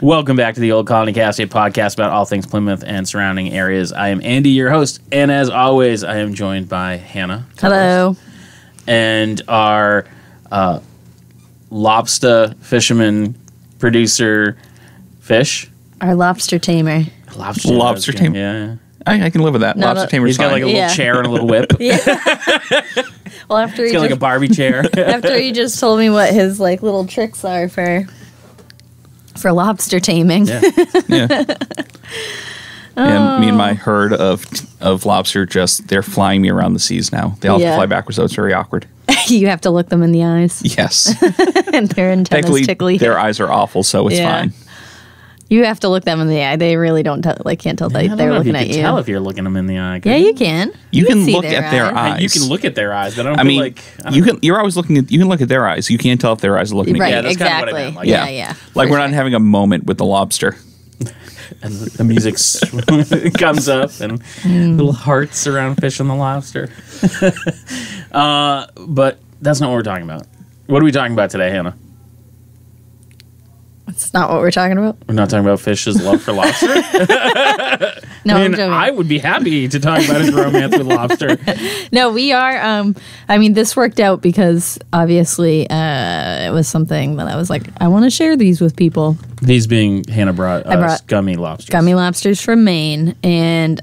Welcome back to the Old Colony Cast, a podcast about all things Plymouth and surrounding areas. I am Andy, your host, and as always, I am joined by Hannah. Hello. And our lobster fisherman producer, Fish. Our lobster tamer. Lobster tamer. Yeah. I can live with that. No, Lobster tamer's He's got like a little chair and a little whip. Yeah. Well, after He's got like a Barbie chair. after he just told me what his like little tricks are for lobster taming. Yeah. Yeah. And me and my herd of lobster they're flying me around the seas now. They all have to fly backwards, so it's very awkward. You have to look them in the eyes. Yes. And their antennas Thankfully, tickly. their eyes are awful, so it's fine. You have to look them in the eye. They really don't can't tell that they're looking at you. You can tell if you're looking them in the eye. Yeah, you can. You can see look at their eyes. You can look at their eyes, but I don't feel like... You're always looking at... You can look at their eyes. You can't tell if their eyes are looking Right, at you. that's kind of what I exactly. meant, Yeah. Like we're not having a moment with the lobster. And the music comes up and little hearts around Fish and the Lobster. But that's not what we're talking about. What are we talking about today, Hannah? That's not what we're talking about. We're not talking about Fish's love for lobster? No, I I'm mean, joking. I would be happy to talk about his romance with lobster. No, we are. I mean, this worked out because obviously it was something that I was like, I want to share these with people. These being Hannah brought us brought gummy lobsters. Gummy lobsters from Maine, and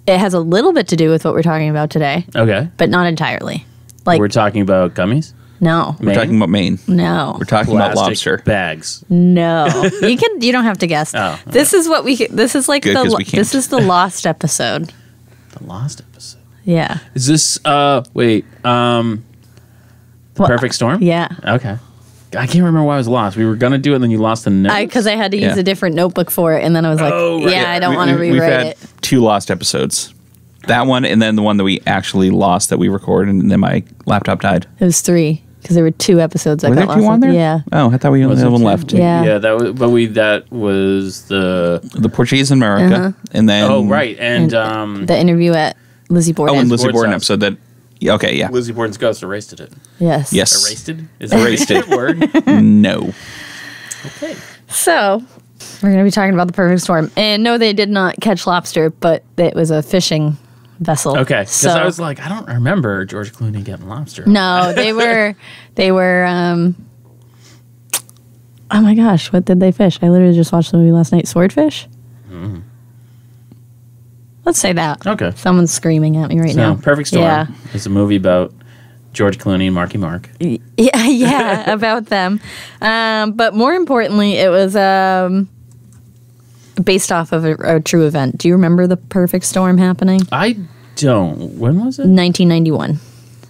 it has a little bit to do with what we're talking about today, Okay. but not entirely. Like, We're talking about gummies? no, We're talking about Maine. no, We're talking about Plastic lobster. bags. no. You don't have to guess. Oh, This is what this is like Good, 'cause we can't. this is the lost episode. The lost episode. Yeah. Is this, The Perfect Storm? Yeah. Okay. I can't remember why I was lost. We were going to do it and then you lost the notes? Because I had to use Yeah. a different notebook for it, and then I was like, Oh, right. yeah, I don't want to We've rewrite had it. 2 lost episodes. That one, and then the one that we actually lost that we recorded, and then my laptop died. It was 3 because there were 2 episodes that Were got there lost. 2 on there? Yeah. Oh, I thought we only Was had it one 2? left. Yeah. Yeah, that was the... The Portuguese in America, and then... Oh, right. And The interview at Lizzie Borden. Oh, and Lizzie Board's Borden house. episode that... Yeah, okay, yeah. Lizzie Borden's ghost erased it. Yes. Yes. Erased? Is that Erased a word? No. Okay. So, we're going to be talking about the perfect storm. And no, they did not catch lobster, but it was a fishing vessel. Okay. Because So, I was like, I don't remember George Clooney getting lobster. no, they were, oh my gosh, what did they fish? I literally just watched the movie last night. Swordfish? Let's say that. Okay. Someone's screaming at me right So, now. Perfect Storm Yeah. is a movie about George Clooney and Marky Mark. Yeah, about them. But more importantly, it was based off of a true event. Do you remember the perfect storm happening? I don't. When was it? 1991.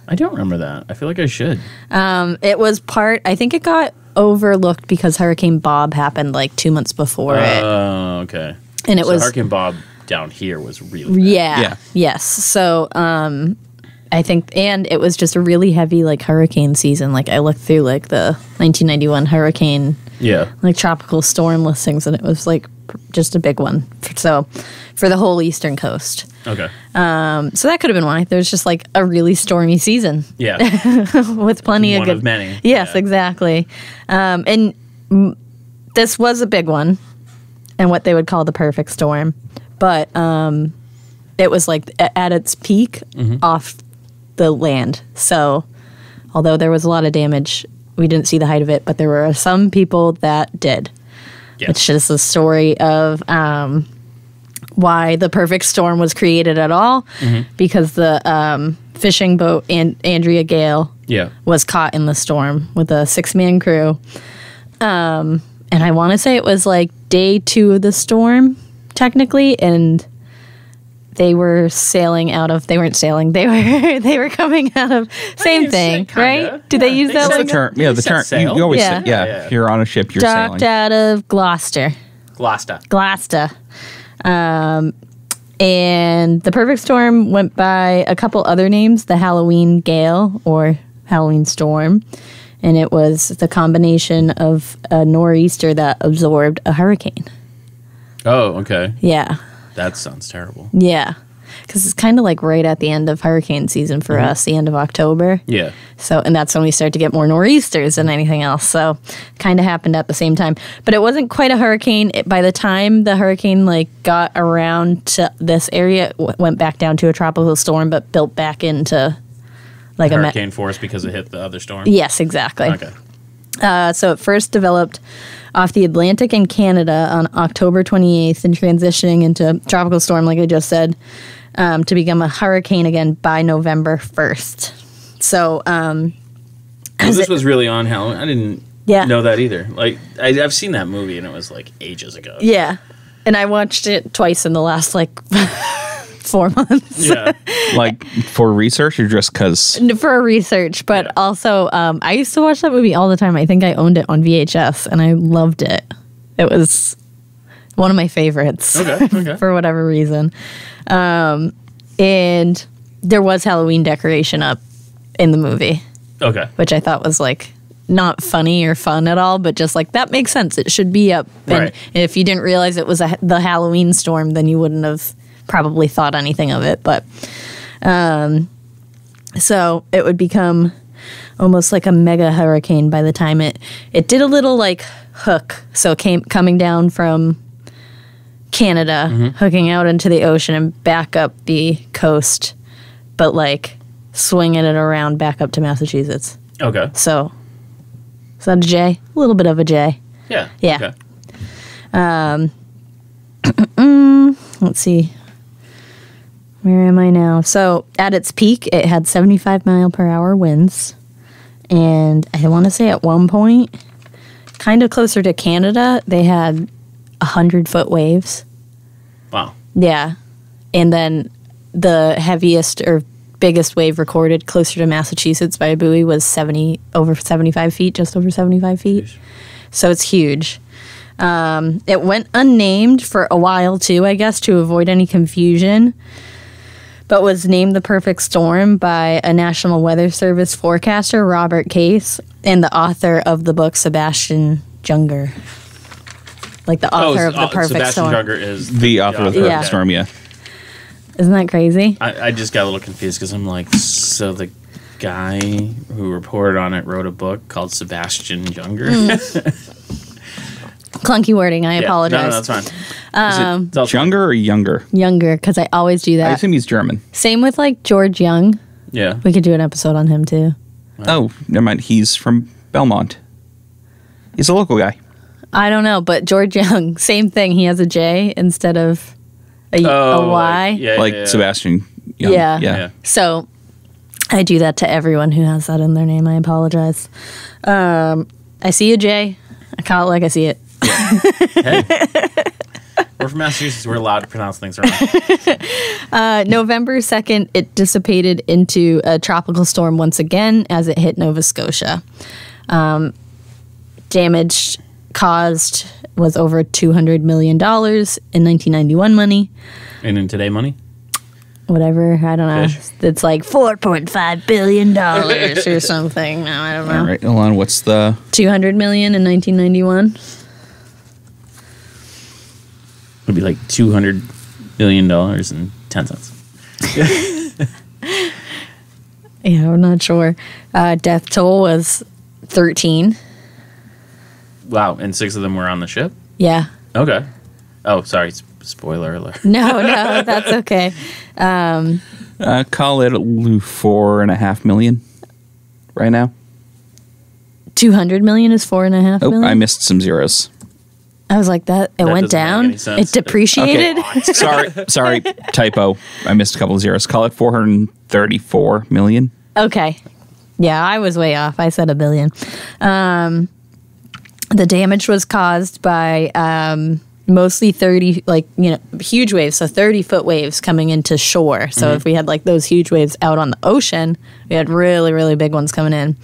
I don't remember that. I feel like I should. It was I think it got overlooked because Hurricane Bob happened like 2 months before it. Oh, okay. And it So was, Hurricane Bob down here was really bad. yeah, yes. So, I think, and it was just a really heavy like hurricane season. Like I looked through like the 1991 hurricane, Yeah. like tropical storm listings, and it was like just a big one. So for the whole eastern coast. Okay. So that could have been why. There's just like a really stormy season Yeah. with plenty One of good. of many. Yes, Yeah. exactly. And this was a big one, and what they would call the perfect storm. But it was like at its peak off the land. So although there was a lot of damage, we didn't see the height of it, but there were some people that did. Yes. Which is the story of why the perfect storm was created at all, because the fishing boat Andrea Gale Yeah. was caught in the storm with a 6-man crew. And I want to say it was like day 2 of the storm, technically, and they were sailing out of. They weren't sailing. They were coming out of. Same you thing, said kinda. right? Did they use They that said That's the one? term. Yeah, the They said term. sail. You always Yeah. say, yeah, Yeah. if you're on a ship, you're Docked sailing. out of Gloucester. Gloucester. And the perfect storm went by a couple other names, the Halloween Gale or Halloween Storm. And it was the combination of a nor'easter that absorbed a hurricane. Oh, okay. Yeah. That sounds terrible. Yeah. because it's kind of like right at the end of hurricane season for us, the end of October. Yeah. So, and that's when we start to get more nor'easters than anything else. So, kind of happened at the same time. But it wasn't quite a hurricane. By the time the hurricane like got around to this area, it went back down to a tropical storm, but built back into like hurricane force because it hit the other storm. Yes, exactly. Okay. So it first developed off the Atlantic in Canada on October 28th and transitioning into tropical storm, like I just said, to become a hurricane again by November 1st. So, this was really on Halloween. I didn't know that either. Like, I've seen that movie, and it was, like, ages ago. Yeah. And I watched it twice in the last, like, 4 months. Yeah. Like, for research or just because? For research, but also, I used to watch that movie all the time. I think I owned it on VHS, and I loved it. It was one of my favorites. Okay. For whatever reason. And there was Halloween decoration up in the movie. Okay. Which I thought was, like, not funny or fun at all, but just, like, that makes sense. It should be up. And if you didn't realize it was the Halloween storm, then you wouldn't have probably thought anything of it. But so it would become almost like a mega hurricane by the time it did a little like hook. So coming down from Canada, hooking out into the ocean and back up the coast, but like swinging it around back up to Massachusetts. Okay. So is that a J? A little bit of a J. Yeah. Yeah. Okay. Let's see. Where am I now? So at its peak, it had 75 mile per hour winds. And I want to say at one point, kind of closer to Canada, they had 100-foot waves. Wow. Yeah. And then the heaviest or biggest wave recorded closer to Massachusetts by a buoy was over 75 feet, just over 75 feet. Jeez. So it's huge. It went unnamed for a while, too, I guess, to avoid any confusion, but was named the perfect storm by a National Weather Service forecaster, Robert Case, and the author of the book, Sebastian Junger. Like the author of the perfect storm. Sebastian Junger is The author of the perfect storm, yeah. Isn't that crazy? I just got a little confused because I'm like, so the guy who reported on it wrote a book called Sebastian Junger? Clunky wording, I apologize. No, that's fine. Is it younger or younger? Younger, because I always do I that. assume he's German. Same with like George Young. Yeah. We could do an episode on him too. Oh, never mind. He's from Belmont. He's a local guy. I don't know, but George Young, same thing. He has a J instead of a Y. Like Sebastian Young. Yeah. So I do that to everyone who has that in their name. I apologize. I see a J. I call it like I see it. Hey. We're from Massachusetts. We're allowed to pronounce things wrong. November 2nd, it dissipated into a tropical storm once again as it hit Nova Scotia. Damage caused was over $200 million in 1991 money. And in today money? Whatever, I don't know. Fish? It's like $4.5 billion or something. No, I don't know. All right, hold on. What's the... $200 million in 1991. Would be like $200 billion and 10 cents. Yeah, I'm not sure. Death toll was 13. Wow, and 6 of them were on the ship? Yeah. Okay. Oh, sorry. Spoiler alert. No, that's okay. call it 4.5 million right now. 200 million is 4.5 million? I missed some zeros. I was like, that went doesn't make down? any sense. It depreciated? Okay. sorry, typo. I missed a couple of zeros. Call it 434 million. Okay. Yeah, I was way off. I said $1 billion. The damage was caused by mostly 30, huge waves. So 30-foot waves coming into shore. So if we had like those huge waves out on the ocean, we had really, really big ones coming in.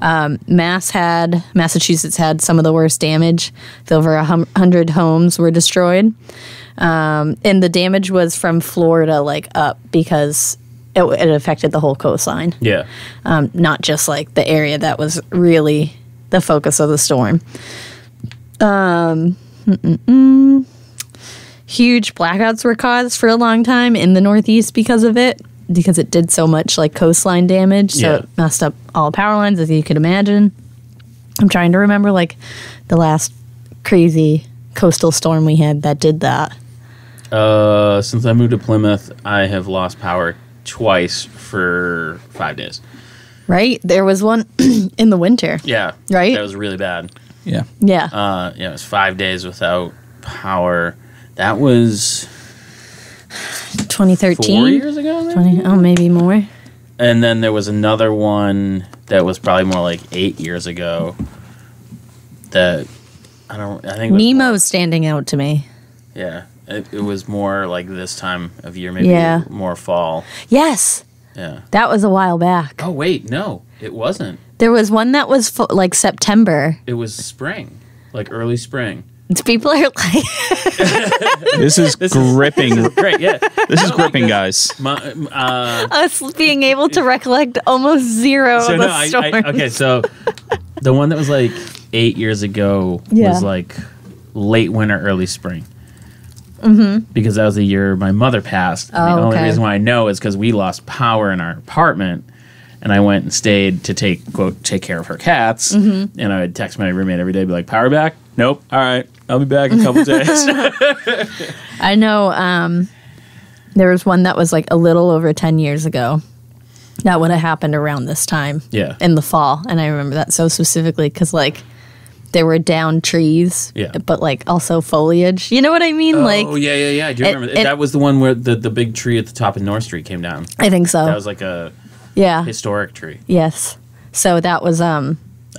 Massachusetts had some of the worst damage. Over 100 homes were destroyed. And the damage was from Florida up because it affected the whole coastline. Yeah. Not just like the area that was really the focus of the storm. huge blackouts were caused for a long time in the Northeast because of it, because it did so much like coastline damage. So it messed up all power lines, as you could imagine. I'm trying to remember like the last crazy coastal storm we had that did that. Since I moved to Plymouth, I have lost power twice for 5 days. Right? There was one in the winter. Yeah. Right? That was really bad. Yeah. Yeah. It was 5 days without power. That was 2013. 4 years ago, maybe? Maybe more. And then there was another one that was probably more like 8 years ago. That I think it was Nemo's more, standing out to me. Yeah, it was more like this time of year, maybe more fall. Yes. Yeah. That was a while back. Oh wait, no, it wasn't. There was one that was like September. It was spring, like early spring. People are like, This is gripping. Great, yeah. This is gripping, guys. us being able to recollect almost zero of the storms. Okay, so the one that was like 8 years ago Yeah. was like late winter, early spring. Mm-hmm. Because that was the year my mother passed. And the only reason why I know is because we lost power in our apartment, and I went and stayed to take care of her cats. Mm-hmm. And I would text my roommate every day, be like, "Power back? Nope. All right, I'll be back in a couple days." I know there was one that was like a little over 10 years ago. That would have happened around this time. Yeah. In the fall. And I remember that so specifically because like there were down trees, but like also foliage. You know what I mean? Oh, like, yeah. I do remember. That was the one where the big tree at the top of North Street came down. I think so. That was like a historic tree. Yes. So that was I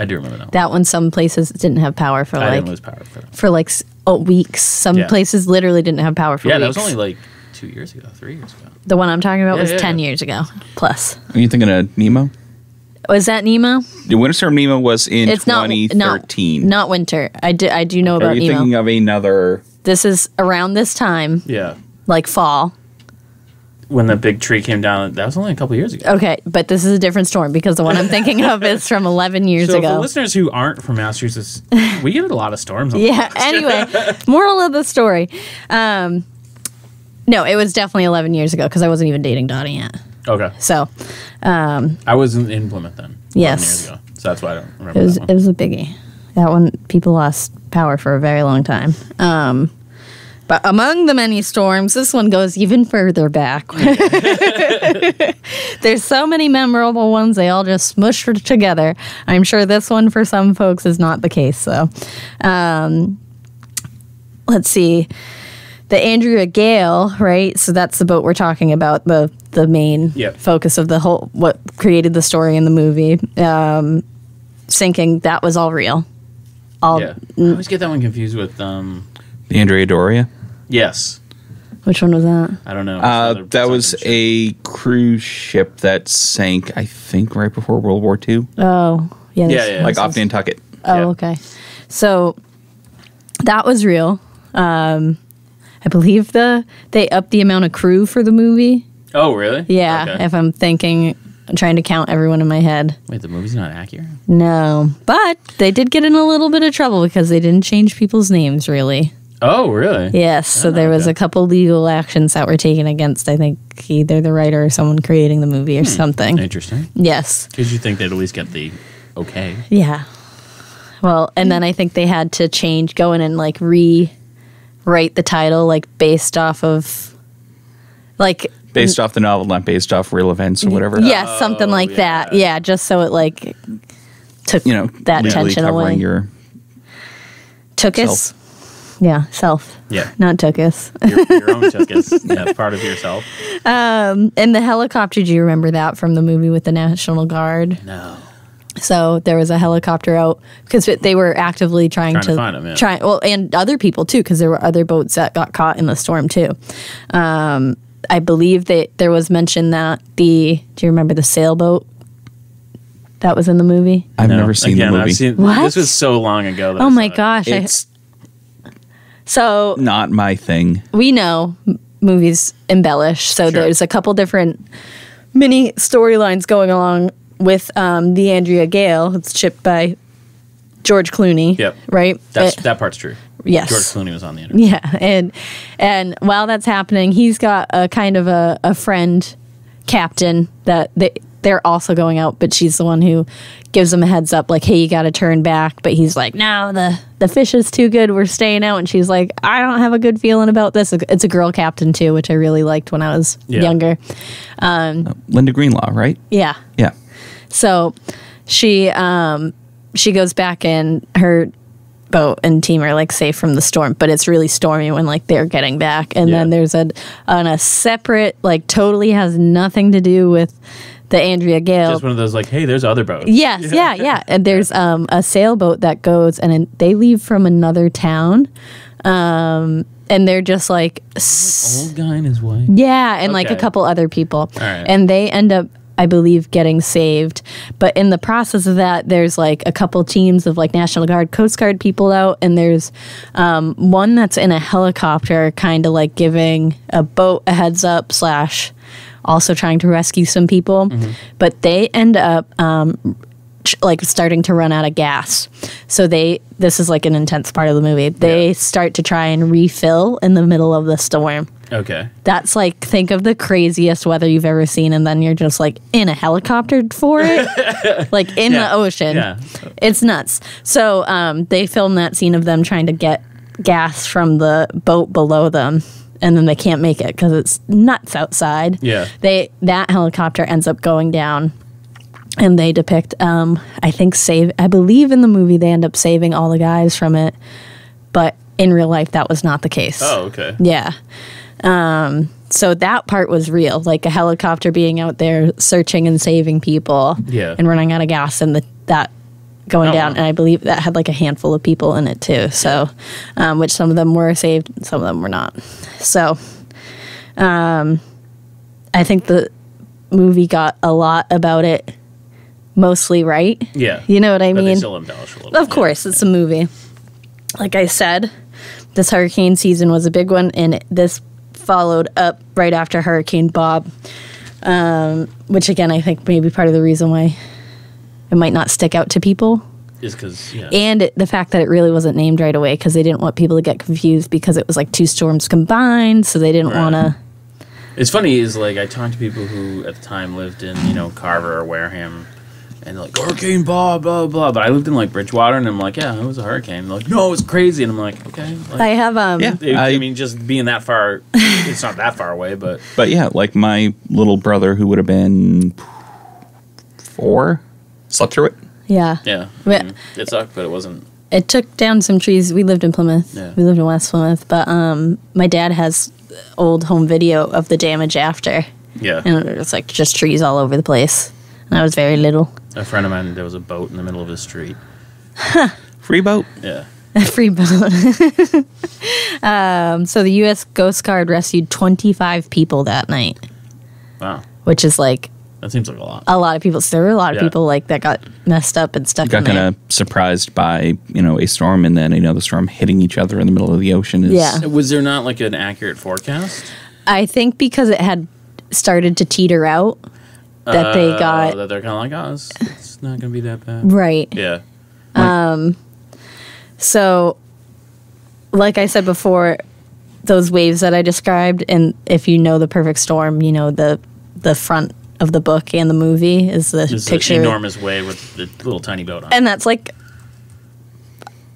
do remember that one. that one. Some places didn't have power for I like didn't lose power for that. weeks. Some places literally didn't have power for weeks. Yeah, that was only like 2 years ago, 3 years ago. The one I'm talking about was 10 years ago plus. Are you thinking of Nemo? Was that Nemo? The Winter Storm Nemo was in 2013. Not winter. I do know about Nemo. Are you thinking of another? This is around this time. Yeah. Like fall. When the big tree came down, that was only a couple years ago. Okay, but this is a different storm because the one I'm thinking of is from 11 years So ago. for listeners who aren't from Massachusetts, we get a lot of storms on Yeah, anyway, moral of the story. No, it was definitely 11 years ago because I wasn't even dating Dottie yet. Okay. So, I was in Plymouth then. 11 years ago. So that's why I don't remember that one. It was a biggie. That one, people lost power for a very long time. But among the many storms, this one goes even further back. There's so many memorable ones, they all just smushed together. I'm sure this one for some folks is not the case, though. Let's see. The Andrea Gale, right? So that's the boat we're talking about, the main focus of the whole, what created the story in the movie. Sinking, that was all real. I always get that one confused with... The Andrea Doria? Yes. Which one was that? I don't know. That was a cruise ship that sank, I think, right before World War II. Oh, yeah. Yeah. Like off Nantucket. Oh, okay. So that was real. I believe they upped the amount of crew for the movie. Oh, really? Yeah, Okay. if I'm trying to count everyone in my head. Wait, the movie's not accurate? No, but they did get in a little bit of trouble because they didn't change people's names, really. Oh, really? Yes, so there was a couple legal actions that were taken against, I think, either the writer or someone creating the movie or something. Interesting. Yes. Because you think they'd at least get the okay. Yeah. Well, and then I think they had to go in and like rewrite the title, like based off of, like... Based off the novel, not based off real events or whatever. Yeah, something like that. Yeah, just so it like took that tension away. Your took us. Yeah, self. Yeah. Not took us. Your own took us. Yeah, part of yourself. And the helicopter, do you remember that from the movie with the National Guard? No. So there was a helicopter out because they were actively trying to find them, yeah. And other people too, because there were other boats that got caught in the storm too. I believe that there was mention that do you remember the sailboat that was in the movie? I've never seen the movie. What? This was so long ago. That Oh my gosh. It's so not my thing. we know movies embellish, so Sure. there's a couple different mini storylines going along with the Andrea Gale. It's shipped by George Clooney. Yep. Right? That part's true. Yes. George Clooney was on the interview. Yeah. And while that's happening, he's got a kind of a friend captain that they're also going out, but she's the one who gives them a heads up, like, hey, you got to turn back. But he's like, no, the fish is too good. We're staying out. And she's like, I don't have a good feeling about this. It's a girl captain, too, which I really liked when I was younger. Linda Greenlaw, right? Yeah. Yeah. So she goes back in. Her boat and team are like safe from the storm, but it's really stormy when like they're getting back. And then there's a separate, like, totally has nothing to do with the Andrea Gale. Just one of those like, hey, there's other boats. Yes, yeah. And there's a sailboat that goes, and they leave from another town. And they're just like old guy and his wife. Yeah, and like a couple other people. All right. And they end up, I believe, getting saved. But in the process of that, there's like a couple teams of like National Guard, Coast Guard people out, and there's one that's in a helicopter, kind of like giving a boat a heads up / also trying to rescue some people. Mm-hmm. But they end up like starting to run out of gas. So this is like an intense part of the movie. They start to try and refill in the middle of the storm. Okay. That's like, think of the craziest weather you've ever seen, and then you're just like in a helicopter for it, like in the ocean. Yeah. It's nuts. So they film that scene of them trying to get gas from the boat below them, and then they can't make it because it's nuts outside. Yeah. That helicopter ends up going down, and they depict, I believe in the movie they end up saving all the guys from it, but in real life that was not the case. Oh, okay. Yeah. So that part was real, like a helicopter being out there searching and saving people and running out of gas, and that going down. And I believe that had like a handful of people in it too. So, which some of them were saved, some of them were not. So, I think the movie got a lot about it mostly right. Yeah. You know what I mean? They still embellish a little. Of course, it's a movie. Like I said, this hurricane season was a big one, and this followed up right after Hurricane Bob, which again I think maybe part of the reason why it might not stick out to people is because and the fact that it really wasn't named right away, because they didn't want people to get confused, because it was like two storms combined, so they didn't want to. It's funny is like I talked to people who at the time lived in Carver or Wareham, and like Hurricane Bob, blah blah. But I lived in like Bridgewater, and I'm like, yeah, it was a hurricane. And they're like, no, it was crazy, and I'm like, okay. Like, I have I mean, just being that far, it's not that far away, but yeah, like my little brother who would have been 4 slept through it. Yeah. I mean, it sucked, but it wasn't. It took down some trees. We lived in Plymouth. Yeah. We lived in West Plymouth, but my dad has old home video of the damage after. Yeah. And it was like just trees all over the place. And I was very little. A friend of mine, there was a boat in the middle of the street. Free boat? Yeah. A free boat. So the U.S. Coast Guard rescued 25 people that night. Wow. Which is like... That seems like a lot. A lot of people. So there were a lot of people like that got messed up and stuck in there. Got kind of surprised by, a storm, and then the storm hitting each other in the middle of the ocean. Was there not like an accurate forecast? I think because it had started to teeter out, that they got... That they're kind of like, it's not going to be that bad. Right. Yeah. So, like I said before, those waves that I described, and if you know The Perfect Storm, the front of the book and the movie is the picture. An enormous wave with the little tiny boat on it. And that's like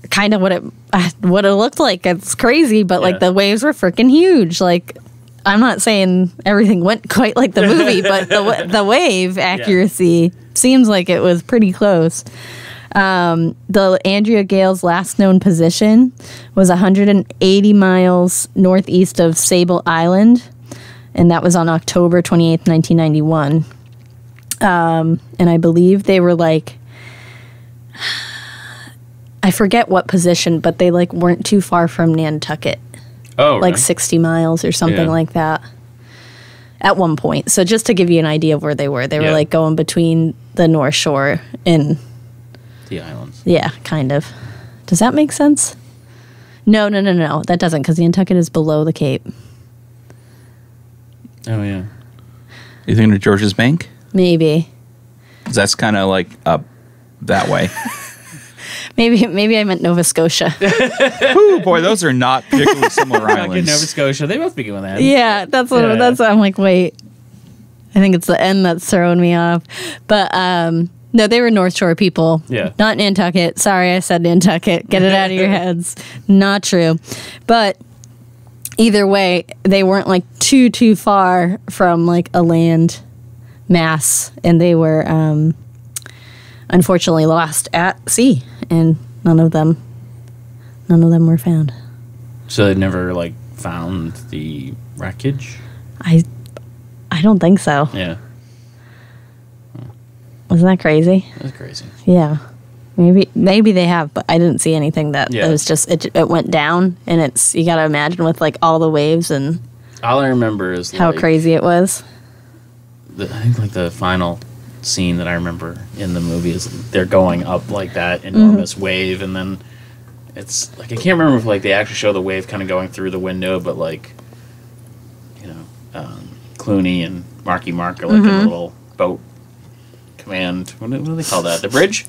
kind of what it looked like. It's crazy, but like the waves were freaking huge. Like, I'm not saying everything went quite like the movie, but the wave accuracy seems like it was pretty close. The Andrea Gale's last known position was 180 miles northeast of Sable Island, and that was on October 28th, 1991. And I believe they were like, I forget what position, but they like weren't too far from Nantucket. Oh, like right. 60 miles or something like that at one point. So just to give you an idea of where they were like going between the North Shore and the islands. Yeah, kind of. Does that make sense? No. That doesn't, because Nantucket is below the Cape. Oh, yeah. You thinking of George's Bank? Maybe. 'Cause that's kind of like up that way. Maybe I meant Nova Scotia. Ooh, boy, those are not particularly similar Fucking islands. Nova Scotia. They both begin with N. Yeah, that's what I'm like, wait. I think it's the N that's throwing me off. But no, they were North Shore people. Yeah. Not Nantucket. Sorry, I said Nantucket. Get it out of your heads. Not true. But either way, they weren't like too far from like a land mass, and they were unfortunately lost at sea, and none of them were found. So they never like found the wreckage? I don't think so. Yeah. Wasn't that crazy? That's crazy. Yeah. Maybe they have, but I didn't see anything that it was just it went down, and it's, you got to imagine with like all the waves and all I remember is how crazy it was. I think like the final scene that I remember in the movie is they're going up like that enormous wave, and then it's like I can't remember if like they actually show the wave kind of going through the window, but like Clooney and Marky Mark are like in a little boat command. What do they call that? The bridge?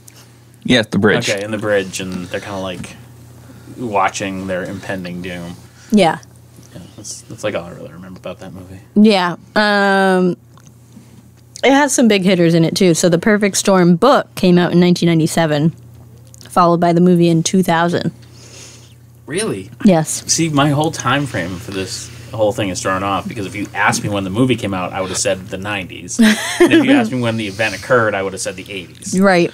Yeah, the bridge. Okay, in the bridge, and they're kind of like watching their impending doom. Yeah. Yeah, that's like all I really remember about that movie. Yeah. It has some big hitters in it too. So the Perfect Storm book came out in 1997, followed by the movie in 2000. Really? Yes. See, my whole time frame for this whole thing is thrown off, because if you asked me when the movie came out, I would have said the 90s. And if you asked me when the event occurred, I would have said the 80s. Right.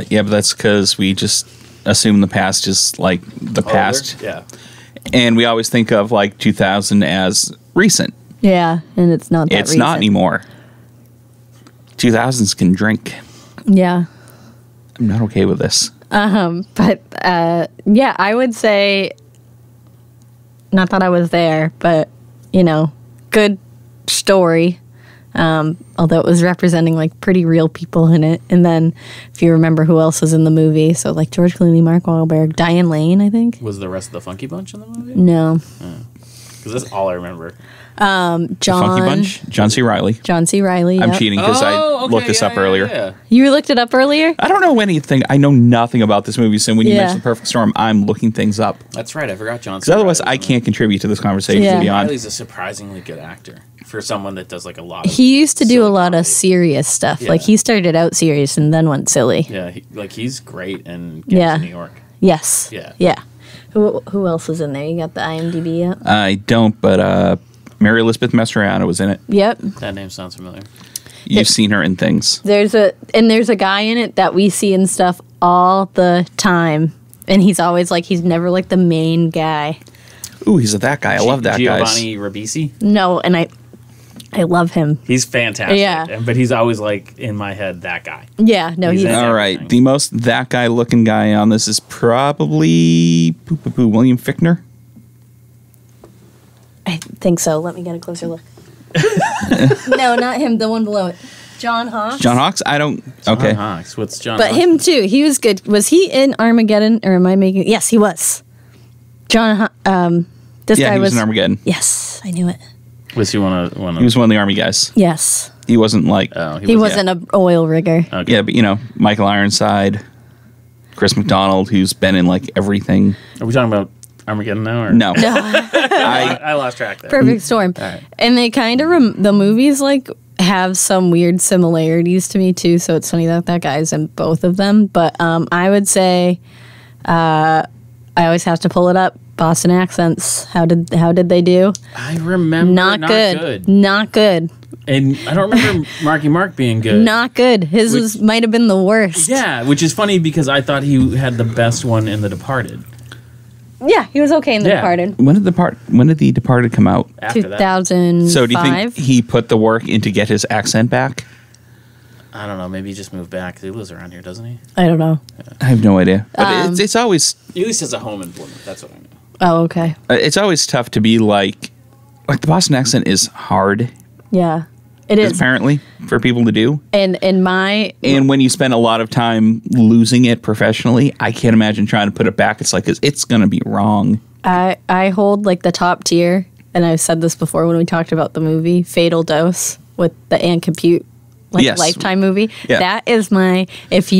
Yeah, but that's because we just assume the past is like the past. Yeah. And we always think of like 2000 as recent. Yeah, and it's not that It's not recent. anymore. 2000s can drink. Yeah. I'm not okay with this. But yeah, I would say, not that I was there, but good story. Although it was representing like pretty real people in it. And then if you remember who else was in the movie, so like George Clooney, Mark Wahlberg, Diane Lane, I think. Was the rest of the Funky Bunch in the movie? No. Because that's all I remember. The Funky Bunch, John C. Reilly. John C. Reilly. I'm yep. cheating because I looked this up earlier. Yeah. You looked it up earlier? I don't know anything. I know nothing about this movie. So when you Yeah. mention The Perfect Storm, I'm looking things up. That's right. I forgot John. Because otherwise, I can't contribute to this conversation. Yeah. To be honest, Riley's a surprisingly good actor for someone that does like a lot of. He used to do a silly lot comedy. of serious stuff. Yeah. Like he started out serious and then went silly. Yeah, he's great in Yeah. New York. Yes. Yeah. Yeah. Who else was in there? You got the IMDb yet? I don't. But Mary Elizabeth Mastroianni was in it. Yep. That name sounds familiar. You've seen her in things. There's a guy in it that we see in stuff all the time, and he's always like, he's never like the main guy. Ooh, he's that guy. I love that guy. Giovanni Ribisi. No, and I love him. He's fantastic. Yeah. But he's always like in my head that guy. Yeah, no, He's he's in All right. everything. The most that guy looking guy on this is probably William Fichtner. I think so. Let me get a closer look. No, not him. The one below it. John Hawkes. John Hawkes? I don't. Okay. John Hawkes. What's John But Hawkes? him too. He was good. Was he in Armageddon, or am I making? Yes, he was. This Yeah, guy he was was in Armageddon. Yes, I knew it. Was he one of He was one of the army guys. Yes, He wasn't like. Oh, he wasn't an oil rigger. Okay. Yeah, but Michael Ironside, Chris McDonald, who's been in like everything. Are we talking about Armageddon now? Or? No. I I lost track there. Perfect Storm. All right. And they kind of the movies like have some weird similarities to me too. So it's funny that guy's in both of them. But I would say I always have to pull it up. Boston accents. How did they do? I remember Not good. Not good. And I don't remember Marky Mark being good. Not good. His might have been the worst. Yeah, which is funny because I thought he had the best one in The Departed. Yeah, he was okay in The Yeah. Departed. when did The Departed come out? After that, 2005. So do you think he put the work in to get his accent back? I don't know. Maybe he just moved back. He lives around here, doesn't he? I don't know. I have no idea. But it's always He at least has a home in Plymouth. That's what I know. Oh, okay. it's always tough to be like the Boston accent is hard Yeah, it is. apparently for people to do. And in my And when you spend a lot of time losing it professionally, I can't imagine trying to put it back. It's like it's going to be wrong. I hold like the top tier, and I've said this before when we talked about the movie Fatal Dose with the Ann Compute like Yes. a Lifetime movie. Yeah. That is if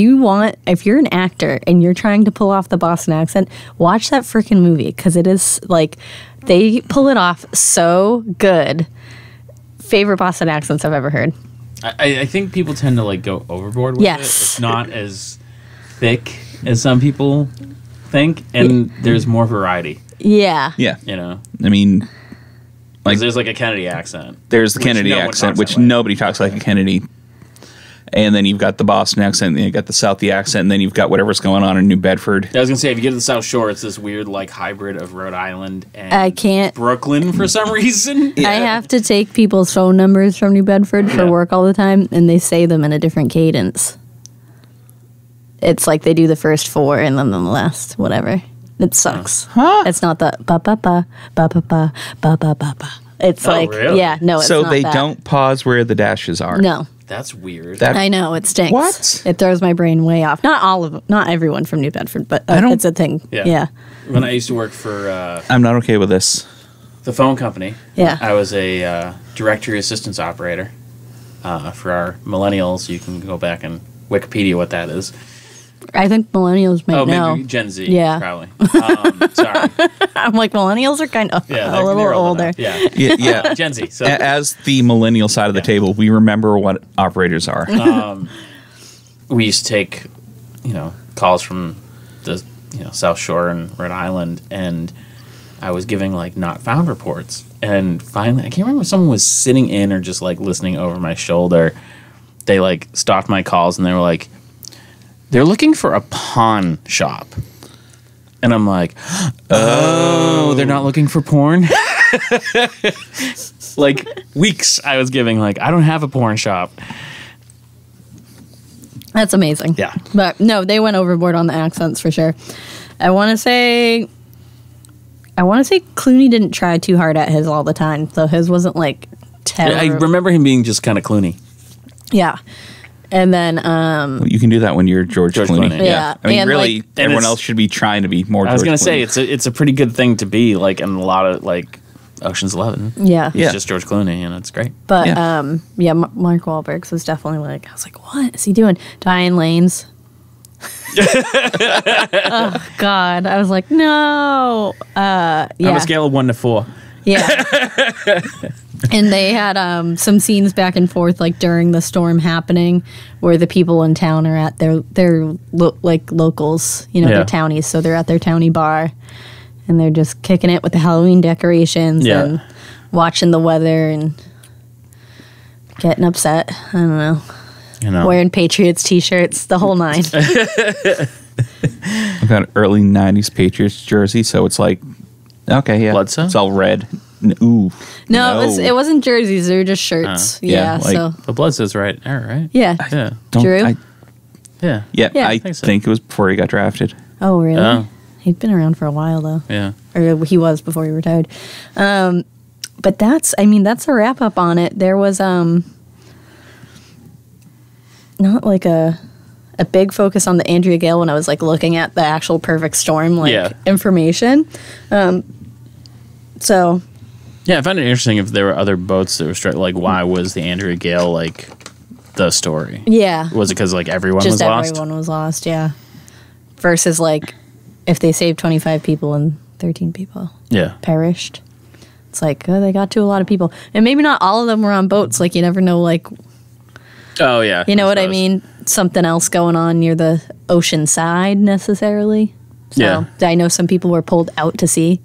you're an actor and you're trying to pull off the Boston accent, watch that freaking movie because it is like they pull it off so good. Favorite Boston accents I've ever heard. I think people tend to like go overboard with it. It's not as thick as some people think, and there's more variety. Yeah. Yeah. You know, I mean, like there's like a Kennedy accent. There's the Kennedy accent, which nobody talks like a Kennedy. And then you've got the Boston accent, and then you've got the Southie accent, and then you've got whatever's going on in New Bedford. I was gonna say, if you get to the South Shore, it's this weird like hybrid of Rhode Island and Brooklyn for some reason. I have to take people's phone numbers from New Bedford for work all the time, and they say them in a different cadence. It's like they do the first 4 and then the last whatever. It sucks. Huh? It's not the ba ba ba ba ba ba ba ba ba ba. It's like really? yeah, no, it's so not they that. don't pause where the dashes are. No. That's weird. I know, it stinks. What? It throws my brain way off. Not all of them, not everyone from New Bedford, but it's a thing. Yeah. When I used to work for I'm not okay with this. the phone company, Yeah. I was a directory assistance operator for our millennials. You can go back and Wikipedia what that is. I think millennials might know. Maybe Gen Z. Yeah. Probably. Sorry. I'm like, millennials are kind of Yeah, a little they're older. Yeah. Yeah. Gen Z. So As the millennial side of the table, we remember what operators are. we used to take, calls from the South Shore and Rhode Island, and I was giving like not found reports. And finally, I can't remember if someone was sitting in or just like listening over my shoulder. They like stopped my calls and they were like, they're looking for a pawn shop. And I'm like, oh, they're not looking for porn? Like weeks I was giving like, I don't have a porn shop. That's amazing. Yeah. But no, they went overboard on the accents for sure. I want to say Clooney didn't try too hard at his all the time, so his wasn't like terrible. I remember him being just kind of Clooney. Yeah. And then You can do that when you're George Clooney. Yeah. I mean, And, really, like- everyone else should be trying to be more I was George going to say, Clooney. it's a pretty good thing to be like in a lot of like Ocean's 11. Yeah. He's Yeah. just George Clooney, and it's great. But Yeah. Mark Wahlberg's was definitely like, I was like, what is he doing? Diane Lane's. Oh God. I was like, no. Yeah. On a scale of 1 to 4. Yeah. And they had some scenes back and forth like during the storm happening where the people in town are at their like locals, they're townies, so they're at their townie bar and they're just kicking it with the Halloween decorations and watching the weather and getting upset. I don't know. Wearing Patriots t-shirts, the whole 9. I've got an early 90s Patriots jersey, so it's like, okay, yeah. Bledsoe? It's all red. Ooh. No, it wasn't jerseys. They were just shirts. yeah, like- so. The Bledsoe's right. All right. Yeah. Yeah. Drew? Yeah. Yeah. I think so. think it was before he got drafted. Oh, really? Oh. He'd been around for a while, though. Yeah. Or he was before he retired. But that's a wrap up on it. There was not like a big focus on the Andrea Gale when I was like looking at the actual Perfect Storm information. So Yeah, I found it interesting if there were other boats that were struck. Like, why was the Andrea Gale like the story? yeah, Was it because like everyone just was lost? everyone was lost. Yeah, versus like if they saved 25 people and 13 people Yeah. perished. It's like they got to a lot of people, and maybe not all of them were on boats. Like you never know. Like Oh yeah. you know what I suppose. mean? Something else going on near the ocean side necessarily. So Yeah. I know some people were pulled out to sea,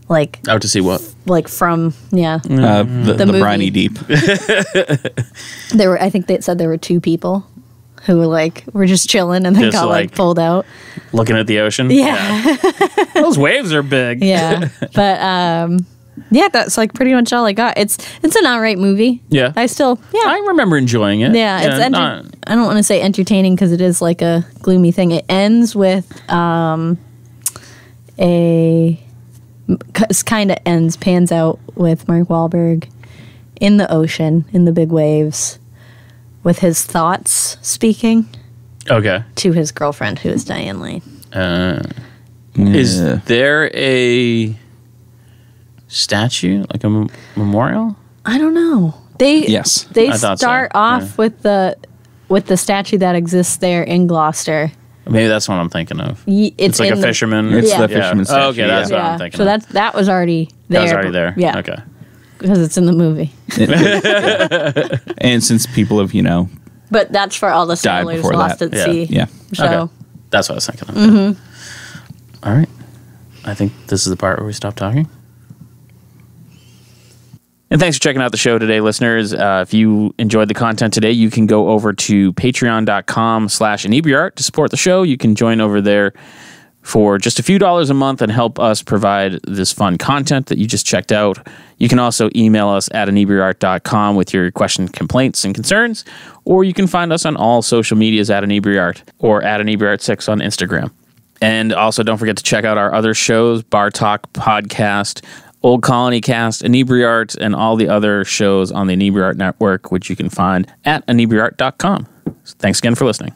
like Out to see what? from The movie. briny deep. There were. I think they said there were 2 people who were just chilling and then Just, got like- pulled out. Looking at the ocean. Yeah. Those waves are big. Yeah, but yeah, that's like pretty much all I got. It's an alright movie. Yeah. I remember enjoying it. Yeah, it's not- I don't want to say entertaining because it is like a gloomy thing. It ends with pans out with Mark Wahlberg in the ocean, in the big waves, with his thoughts speaking Okay. to his girlfriend, who is Diane Lane. Is Yeah. there a statue, like a memorial? I don't know. They Yes. They I thought start so, off with the statue that exists there in Gloucester. Maybe that's what I'm thinking of. It's like in a fisherman. It's Yeah. the fisherman statue. Oh, okay, that's yeah. what I'm thinking So of. that was already there. That was already there. Yeah. Okay. Because it's in the movie. And since people have, But that's for all the Died sailors before lost that. at Yeah. sea. yeah. So Okay. That's what I was thinking of. Mm-hmm. All right. I think this is the part where we stop talking. And thanks for checking out the show today, listeners. If you enjoyed the content today, you can go over to patreon.com/Inebri-art to support the show. You can join over there for just a few dollars a month and help us provide this fun content that you just checked out. You can also email us at Inebri-art.com with your questions, complaints, and concerns, or you can find us on all social medias at Inebri-art or at Inebri-art6 on Instagram. And also don't forget to check out our other shows, Bar Talk Podcast, Old Colony Cast, Inebri-art, and all the other shows on the Inebri-art Network, which you can find at Inebri-art.com. Thanks again for listening.